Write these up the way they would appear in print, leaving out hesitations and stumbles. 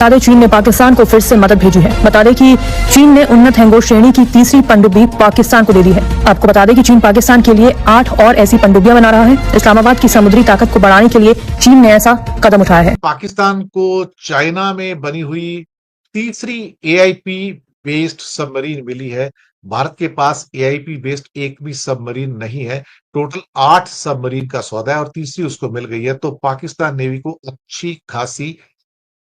बता दें चीन ने पाकिस्तान को फिर से मदद भेजी है। बता दें कि चीन ने उन्नत हैंगो श्रेणी की तीसरी पनडुब्बी पाकिस्तान को दे दी है। आपको बता दें कि चीन पाकिस्तान के लिए 8 और ऐसी पनडुब्बियां बना रहा है। इस्लामाबाद की समुद्री ताकत को बढ़ाने के लिए चीन ने ऐसा कदम उठाया है। पाकिस्तान को चाइना में बनी हुई तीसरी AIP बेस्ड सबमरीन मिली है। भारत के पास AIP बेस्ड एक भी सबमरीन नहीं है। टोटल 8 सबमरीन का सौदा है और तीसरी उसको मिल गई है। तो पाकिस्तान नेवी को अच्छी खासी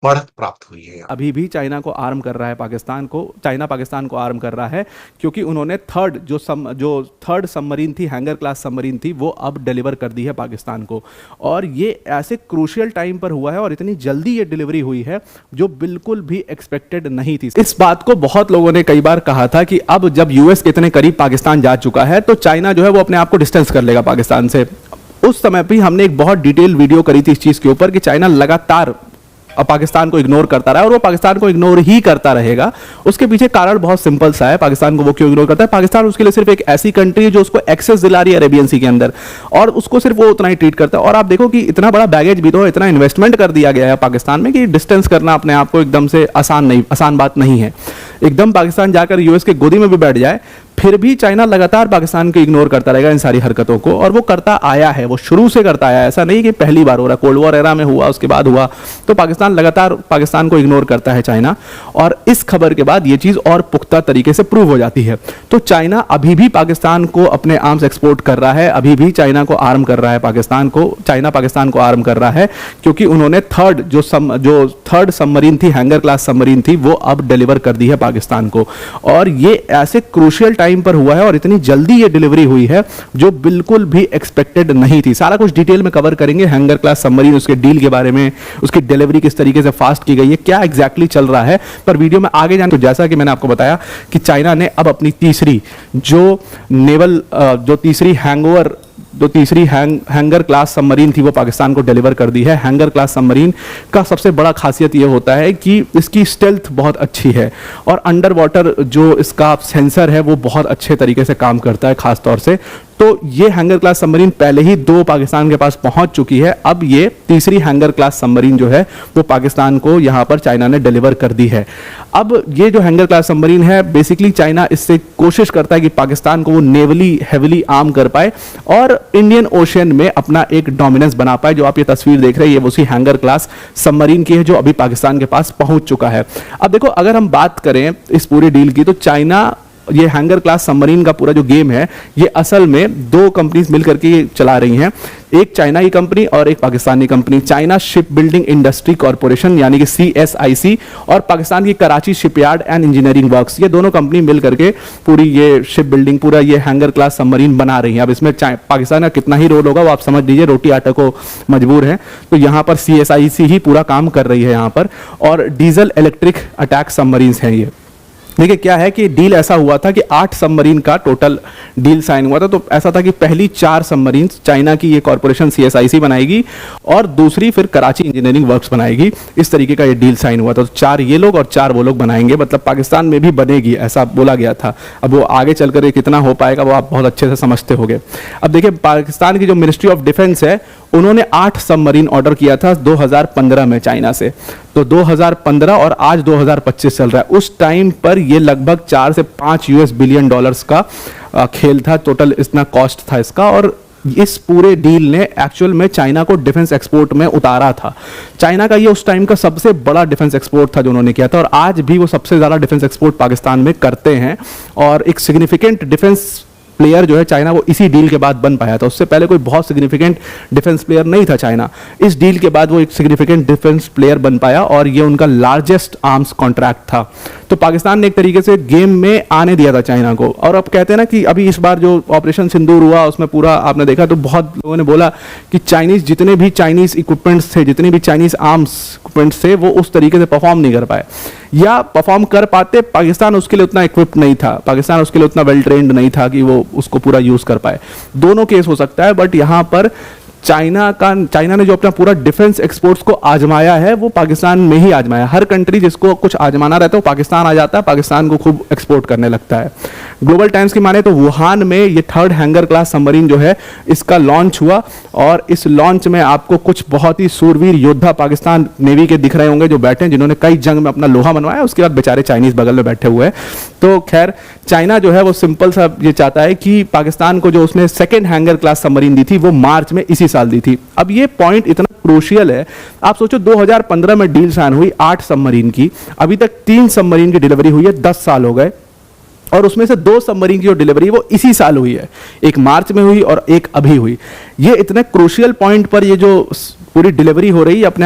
बढ़त प्राप्त हुई है। अभी भी चाइना को आर्म कर रहा है चाइना पाकिस्तान को आर्म कर रहा है, क्योंकि उन्होंने जो थर्ड सबमरीन थी, हैंगर क्लास सबमरीन थी, वो अब डिलीवर कर दी है पाकिस्तान को। और ये ऐसे क्रूशियल टाइम पर हुआ है और इतनी जल्दी ये डिलीवरी हुई है जो बिल्कुल भी एक्सपेक्टेड नहीं थी। इस बात को बहुत लोगों ने कई बार कहा था कि अब जब US के इतने करीब पाकिस्तान जा चुका है तो चाइना जो है वो अपने आप को डिस्टेंस कर लेगा पाकिस्तान से। उस समय भी हमने एक बहुत डिटेल वीडियो करी थी इस चीज़ के ऊपर कि चाइना लगातार पाकिस्तान को इग्नोर करता रहा और वो पाकिस्तान को इग्नोर ही करता रहेगा। उसके पीछे कारण बहुत सिंपल सा है। पाकिस्तान को वो क्यों इग्नोर करता है? पाकिस्तान उसके लिए सिर्फ एक ऐसी कंट्री है जो उसको एक्सेस दिला रही है अरेबियन सी के अंदर, और उसको सिर्फ वो उतना ही ट्रीट करता है। और आप देखो कि इतना बड़ा बैगेज भी तो, इतना इन्वेस्टमेंट कर दिया गया है पाकिस्तान में कि डिस्टेंस करना अपने आप को एकदम से आसान बात नहीं है। एकदम पाकिस्तान जाकर US के गोदी में भी बैठ जाए, फिर भी चाइना लगातार पाकिस्तान को इग्नोर करता रहेगा इन सारी हरकतों को, और वो करता आया है, वो शुरू से करता आया है। ऐसा नहीं कि पहली बार हो रहा, कोल्ड वॉर एरा में हुआ, उसके बाद हुआ। तो पाकिस्तान लगातार पाकिस्तान को इग्नोर करता है चाइना, और इस खबर के बाद ये चीज़ और पुख्ता तरीके से प्रूव हो जाती है। तो चाइना अभी भी पाकिस्तान को अपने आर्म्स एक्सपोर्ट कर रहा है, अभी भी चाइना को आर्म कर रहा है चाइना पाकिस्तान को आर्म कर रहा है, क्योंकि उन्होंने थर्ड सबमरीन थी, हैंगर क्लास सबमरीन थी, वो अब डिलीवर कर दी है पाकिस्तान को। और ये ऐसे क्रूशियल टाइम पर हुआ है और इतनी जल्दी ये डिलीवरी हुई है जो बिल्कुल भी एक्सपेक्टेड नहीं थी। सारा कुछ डिटेल में कवर करेंगे, हैंगर क्लास सबमरीन, उसके डील के बारे में, उसकी डिलीवरी किस तरीके से फास्ट की गई है, क्या एग्जैक्टली चल रहा है। पर वीडियो में आगे जाने तो जैसा कि मैंने आपको बताया कि चाइना ने अब अपनी तीसरी हैंगर क्लास सबमरीन थी वो पाकिस्तान को डिलीवर कर दी है। हैंगर क्लास सबमरीन का सबसे बड़ा खासियत ये होता है कि इसकी स्टेल्थ बहुत अच्छी है और अंडर वाटर जो इसका सेंसर है वो बहुत अच्छे तरीके से काम करता है खास तौर से। तो ये हैंगर क्लास सबमरीन पहले ही 2 पाकिस्तान के पास पहुंच चुकी है, अब ये तीसरी हैंगर क्लास सबमरीन जो है वो पाकिस्तान को यहां पर चाइना ने डिलीवर कर दी है। अब ये जो हैंगर क्लास सबमरीन है, बेसिकली चाइना इससे कोशिश करता है कि पाकिस्तान को वो नेवली हेविली आर्म कर पाए और इंडियन ओशन में अपना एक डोमिनेंस बना पाए। जो आप ये तस्वीर देख रहे हैं ये उसी हैंगर क्लास सबमरीन की है जो अभी पाकिस्तान के पास पहुंच चुका है। अब देखो, अगर हम बात करें इस पूरी डील की, तो चाइना ये हैंगर क्लास सबमरीन का पूरा जो गेम है ये असल में 2 कंपनीज मिलकर के चला रही हैं, एक चाइना की कंपनी और एक Pakistani company, China ship building industry corporation यानी कि CSIC, और पाकिस्तान की Karachi shipyard and engineering works. ये दोनों कंपनी मिल करके पूरी ये शिप बिल्डिंग, पूरा ये हैंगर क्लास सबमरीन बना रही है। अब इसमें पाकिस्तान का कितना ही रोल होगा वो आप समझ लीजिए, रोटी आटा को मजबूर है। तो यहाँ पर CSIC ही पूरा काम कर रही है यहाँ पर, और डीजल इलेक्ट्रिक अटैक सबमरीन हैं ये। देखिए क्या है कि डील ऐसा हुआ था कि 8 सबमरीन का टोटल डील साइन हुआ था। तो ऐसा था कि पहली 4 सबमरीन चाइना की ये कॉर्पोरेशन CSIC बनाएगी और दूसरी फिर कराची इंजीनियरिंग वर्क्स बनाएगी। इस तरीके का ये डील साइन हुआ था। तो 4 ये लोग और 4 वो लोग बनाएंगे, मतलब पाकिस्तान में भी बनेगी ऐसा बोला गया था। अब वो आगे चलकर कितना हो पाएगा वो आप बहुत अच्छे से समझते होंगे। अब देखिए, पाकिस्तान की जो मिनिस्ट्री ऑफ डिफेंस है उन्होंने 8 सबमरीन ऑर्डर किया था 2015 में चाइना से। तो 2015 और आज 2025 चल रहा है, उस टाइम पर ये लगभग 4 से 5 US बिलियन डॉलर्स का खेल था, टोटल इतना कॉस्ट था इसका। और इस पूरे डील ने एक्चुअल में चाइना को डिफेंस एक्सपोर्ट में उतारा था। चाइना का ये उस टाइम का सबसे बड़ा डिफेंस एक्सपोर्ट था जो उन्होंने किया था, और आज भी वो सबसे ज़्यादा डिफेंस एक्सपोर्ट पाकिस्तान में करते हैं। और एक सिग्निफिकेंट डिफेंस प्लेयर जो है चाइना वो इसी डील के बाद बन पाया था। उससे पहले कोई बहुत सिग्निफिकेंट डिफेंस प्लेयर नहीं था चाइना। इस डील के बाद वो एक सिग्निफिकेंट डिफेंस प्लेयर बन पाया और ये उनका लार्जेस्ट आर्म्स कॉन्ट्रैक्ट था। तो पाकिस्तान ने एक तरीके से गेम में आने दिया था चाइना को। और अब कहते हैं ना कि अभी इस बार जो ऑपरेशन सिंदूर हुआ उसमें पूरा आपने देखा तो बहुत लोगों ने बोला कि चाइनीज जितने भी चाइनीज इक्विपमेंट्स थे, जितने भी चाइनीज आर्म्स इक्विपमेंट्स थे, वो उस तरीके से परफॉर्म नहीं कर पाए, या परफॉर्म कर पाते, पाकिस्तान उसके लिए उतना इक्विप्ड नहीं था, पाकिस्तान उसके लिए उतना वेल ट्रेंड नहीं था कि वो उसको पूरा यूज कर पाए। दोनों केस हो सकता है, बट यहाँ पर चाइना ने जो अपना पूरा डिफेंस एक्सपोर्ट्स को आजमाया है वो पाकिस्तान में ही आजमाया। हर कंट्री जिसको कुछ आजमाना रहता है वो पाकिस्तान आ जाता है, पाकिस्तान को खूब एक्सपोर्ट करने लगता है। ग्लोबल टाइम्स की माने तो वुहान में ये 3rd हैंगर क्लास सबमरीन जो है इसका लॉन्च हुआ, और इस लॉन्च में आपको कुछ बहुत ही सूरवीर योद्धा पाकिस्तान नेवी के दिख रहे होंगे जो बैठे हैं, जिन्होंने कई जंग में अपना लोहा मनवाया। उसके बाद बेचारे चाइनीज बगल में बैठे हुए हैं। तो खैर चाइना जो है वो सिंपल सा ये चाहता है कि पाकिस्तान को जो उसने 2nd हैंगर क्लास सबमरीन दी थी वो मार्च में इसी साल दी थी। अब ये पॉइंट इतना क्रूशियल है, आप सोचो 2015 में डील साइन हुई 8 सबमरीन की, अभी तक 3 सबमरीन की डिलीवरी हुई है, 10 साल हो गए, और उसमें से 2 सबमरीन की जो डिलीवरी वो इसी साल हुई है, एक मार्च में हुई और एक अभी हुई। ये इतने क्रूशियल पॉइंट पर ये जो पूरी डिलीवरी हो रही है अपने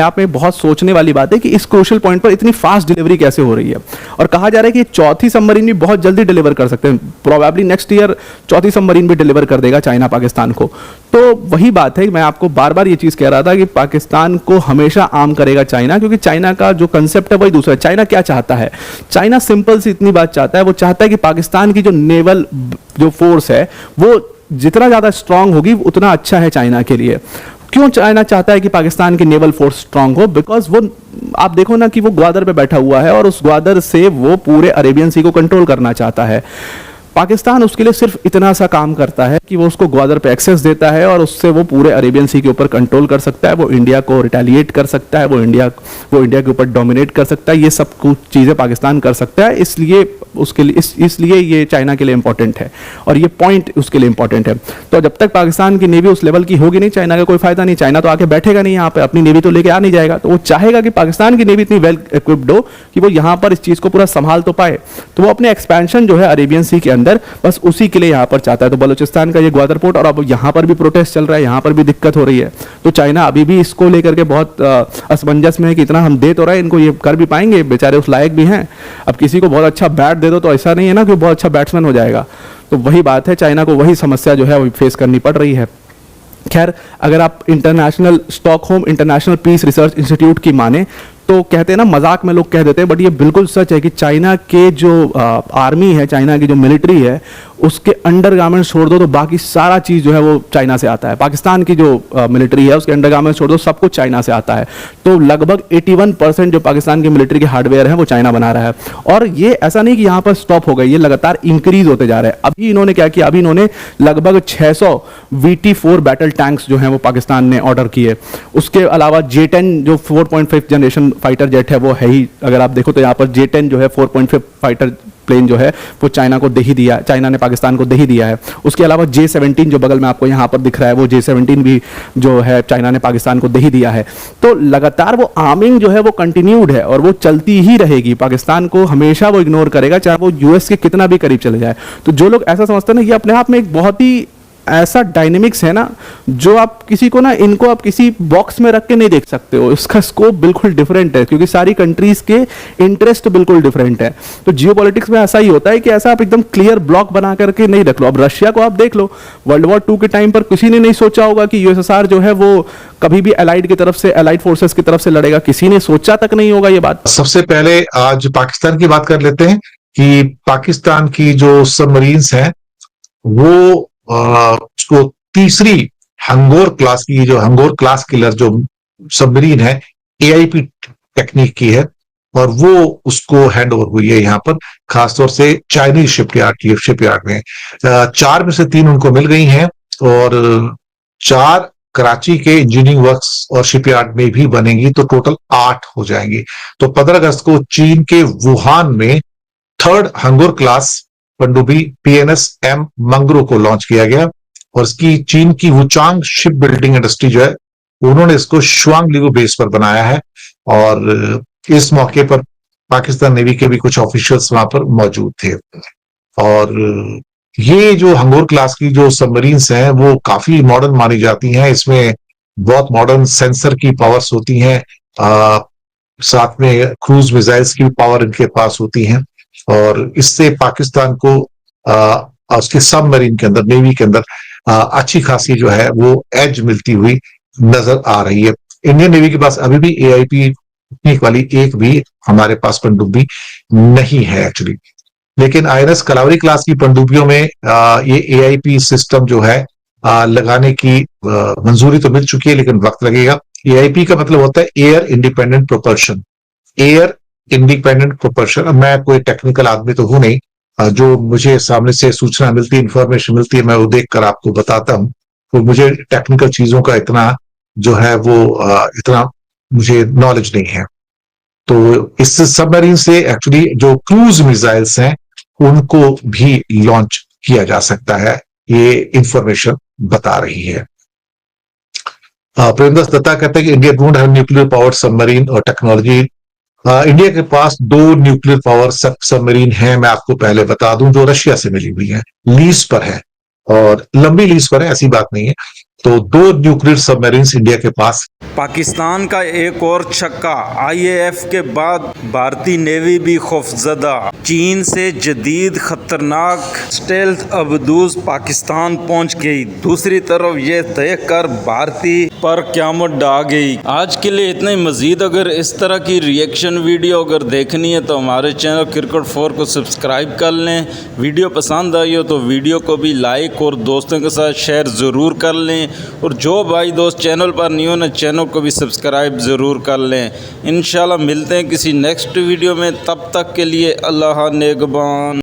आप में बहुत सोचने वाली बात है कि इस क्रूशियल पॉइंट पर इतनी फास्ट डिलीवरी कैसे हो रही है। और कहा जा रहा है कि 4थी सबमरीन भी बहुत जल्दी डिलीवर कर सकते हैं, प्रोबेबली नेक्स्ट ईयर 4थी सबमरीन भी डिलीवर कर देगा चाइना पाकिस्तान को। तो वही बात है, मैं आपको बार बार ये चीज़ कह रहा था कि पाकिस्तान को हमेशा आर्म करेगा चाइना, क्योंकि चाइना का जो कंसेप्ट है वही दूसरा है। चाइना क्या चाहता है? चाइना सिंपल सी इतनी बात चाहता है, वो चाहता है कि पाकिस्तान की जो नेवल जो फोर्स है वो जितना ज़्यादा स्ट्रांग होगी उतना अच्छा है चाइना के लिए। क्यों चाइना चाहता है कि पाकिस्तान की नेवल फोर्स स्ट्रांग हो? बिकॉज वो आप देखो ना कि वो ग्वादर पे बैठा हुआ है और उस ग्वादर से वो पूरे अरेबियन सी को कंट्रोल करना चाहता है। पाकिस्तान उसके लिए सिर्फ इतना सा काम करता है कि वो उसको ग्वादर पे एक्सेस देता है और उससे वो पूरे अरेबियन सी के ऊपर कंट्रोल कर सकता है, वो इंडिया को रिटेलिएट कर सकता है, वो इंडिया के ऊपर डोमिनेट कर सकता है। ये सब कुछ चीज़ें पाकिस्तान कर सकता है, इसलिए उसके लिए इसलिए ये चाइना के लिए इंपॉर्टेंट है और ये पॉइंट उसके लिए इंपॉर्टेंट है। तो जब तक पाकिस्तान की नेवी उस लेवल की होगी नहीं, चाइना का कोई फायदा नहीं। चाइना तो आके बैठेगा नहीं यहाँ पे, अपनी नेवी तो लेके आ नहीं जाएगा। तो वो चाहेगा कि पाकिस्तान की नेवी इतनी वेल इक्विप्ड हो कि वो यहाँ पर इस चीज़ को पूरा संभाल तो पाए। तो वो अपने एक्सपेंशन जो है अरेबियन सी के अंदर बस उसी के लिए यहाँ पर चाहता है। तो बलूचिस्तान का ये ग्वादर पोर्ट, और अब यहाँ पर भी प्रोटेस्ट चल रहा है, यहाँ पर भी दिक्कत हो रही है। तो चाइना अभी भी इसको लेकर के बहुत असमंजस में है कि इतना हम दे तो रहे हैं, इनको ये कर भी पाएंगे, बेचारे उस लायक भी हैं। अब किसी को बहुत अच्छा बैट दे दो तो ऐसा नहीं है ना कि बहुत अच्छा बैट्समैन हो जाएगा। तो वही बात है, चाइना को वही समस्या जो है वो फेस करनी पड़ रही है। खैर, अगर आप Stockholm International Peace Research Institute की माने तो कहते हैं ना, मजाक में लोग कह देते हैं, बट ये बिल्कुल सच है कि चाइना के जो आर्मी है, चाइना की जो मिलिट्री है, उसके अंडरगारमेंट्स छोड़ दो तो बाकी सारा चीज़ जो है वो चाइना से आता है। पाकिस्तान की जो मिलिट्री है उसके अंडरगारमेंट्स छोड़ दो, सब कुछ चाइना से आता है। तो लगभग 81% जो पाकिस्तान की मिलिट्री के हार्डवेयर है वो चाइना बना रहा है। और ये ऐसा नहीं कि यहाँ पर स्टॉप हो गए, ये लगातार इंक्रीज होते जा रहे हैं। अभी इन्होंने क्या किया, अभी इन्होंने लगभग 600 VT4 बैटल टैंक्स जो हैं वो पाकिस्तान ने ऑर्डर किए। उसके अलावा J10 जो 4.5 जनरेशन फाइटर जेट है वो है ही, अगर आप देखो तो यहाँ पर J10 जो है 4.5 फाइटर प्लेन जो है वो चाइना को दे ही दिया, चाइना ने पाकिस्तान को दे ही दिया है। उसके अलावा J17 जो बगल में आपको यहाँ पर दिख रहा है वो J17 भी जो है चाइना ने पाकिस्तान को दे ही दिया है। तो लगातार वो आर्मिंग जो है वो कंटिन्यूड है और वो चलती ही रहेगी। पाकिस्तान को हमेशा वो इग्नोर करेगा, चाहे वो US के कितना भी करीब चले जाए। तो जो लोग ऐसा समझते हैं ना, ये अपने आप में एक बहुत ही ऐसा डायनेमिक्स है ना, जो आप किसी को ना, इनको आप किसी बॉक्स में रख के नहीं देख सकते हो। इसका स्कोप बिल्कुल डिफरेंट है क्योंकि सारी कंट्रीज के इंटरेस्ट बिल्कुल डिफरेंट है। तो जियोपॉलिटिक्स में ऐसा ही होता है कि ऐसा आप एकदम क्लियर ब्लॉक बना करके नहीं रख लो। अब रशिया को आप देख लो, World War II के टाइम पर किसी ने नहीं सोचा होगा कि USSR जो है वो कभी भी अलाइड की तरफ से, अलाइड फोर्सेस की तरफ से लड़ेगा, किसी ने सोचा तक नहीं होगा ये बात। सबसे पहले आज पाकिस्तान की बात कर लेते हैं कि पाकिस्तान की जो सबमरीन्स हैं वो उसको तीसरी हंगोर क्लास की, जो हंगोर क्लास किलर जो सबमरीन है AIP टेक्निक की है, और वो उसको हैंड ओवर हुई है यहाँ पर खासतौर से चाइनीज शिपयार्ड में। 4 में से 3 उनको मिल गई हैं और 4 कराची के इंजीनियरिंग वर्क्स और शिपयार्ड में भी बनेंगी, तो टोटल 8 हो जाएंगी। तो 15 अगस्त को चीन के वुहान में 3rd हंगोर क्लास पनडुब्बी PNS M मंगरू को लॉन्च किया गया, और इसकी चीन की वुचांग शिप बिल्डिंग इंडस्ट्री जो है उन्होंने इसको शुआंगलिगू बेस पर बनाया है। और इस मौके पर पाकिस्तान नेवी के भी कुछ ऑफिशियल्स वहां पर मौजूद थे। और ये जो हंगोर क्लास की जो सबमरीन्स हैं वो काफी मॉडर्न मानी जाती हैं। इसमें बहुत मॉडर्न सेंसर की पावर्स होती हैं, साथ में क्रूज मिसाइल्स की पावर इनके पास होती हैं, और इससे पाकिस्तान को उसके सबमरीन के अंदर, नेवी के अंदर अच्छी खासी जो है वो एज मिलती हुई नजर आ रही है। इंडियन नेवी के पास अभी भी AIP टेक्निक वाली एक भी हमारे पास पनडुब्बी नहीं है एक्चुअली, लेकिन INS कलावरी क्लास की पनडुब्बियों में ये AIP सिस्टम जो है लगाने की मंजूरी तो मिल चुकी है, लेकिन वक्त लगेगा। एआईपी का मतलब होता है air independent propulsion. Air independent propulsion. अब मैं कोई टेक्निकल आदमी तो हूं नहीं, जो मुझे सामने से सूचना मिलती है, इंफॉर्मेशन मिलती है, मैं वो देखकर आपको बताता हूं। तो मुझे टेक्निकल चीजों का इतना जो है वो इतना मुझे नॉलेज नहीं है। तो इस सबमरीन से एक्चुअली जो क्रूज मिसाइल्स हैं उनको भी लॉन्च किया जा सकता है, ये इंफॉर्मेशन बता रही है। प्रेमदास दत्ता कहते हैं कि India don't have nuclear powered submarine और टेक्नोलॉजी। इंडिया के पास 2 न्यूक्लियर पावर सबमरीन हैं, मैं आपको पहले बता दूं, जो रशिया से मिली हुई है, लीज पर है और लंबी लीज पर है, ऐसी बात नहीं है। तो 2 न्यूक्लियर सबमरीन इंडिया के पास। पाकिस्तान का एक और छक्का, आईएएफ के बाद भारतीय नेवी भी खौफजदा। चीन से जदीद खतरनाक स्टेल्थ अबदूज पाकिस्तान पहुंच गई। दूसरी तरफ ये देख कर भारतीय पर क़यामत ढा गई। आज के लिए इतना ही। मज़ीद अगर इस तरह की रिएक्शन वीडियो अगर देखनी है तो हमारे चैनल क्रिकेट 4 को सब्सक्राइब कर लें। वीडियो पसंद आई हो तो वीडियो को भी लाइक और दोस्तों के साथ शेयर ज़रूर कर लें। और जो भाई दोस्त चैनल पर नहीं हो ना, चैनल को भी सब्सक्राइब ज़रूर कर लें। इंशाल्लाह मिलते हैं किसी नेक्स्ट वीडियो में, तब तक के लिए अल्लाह नेगबान।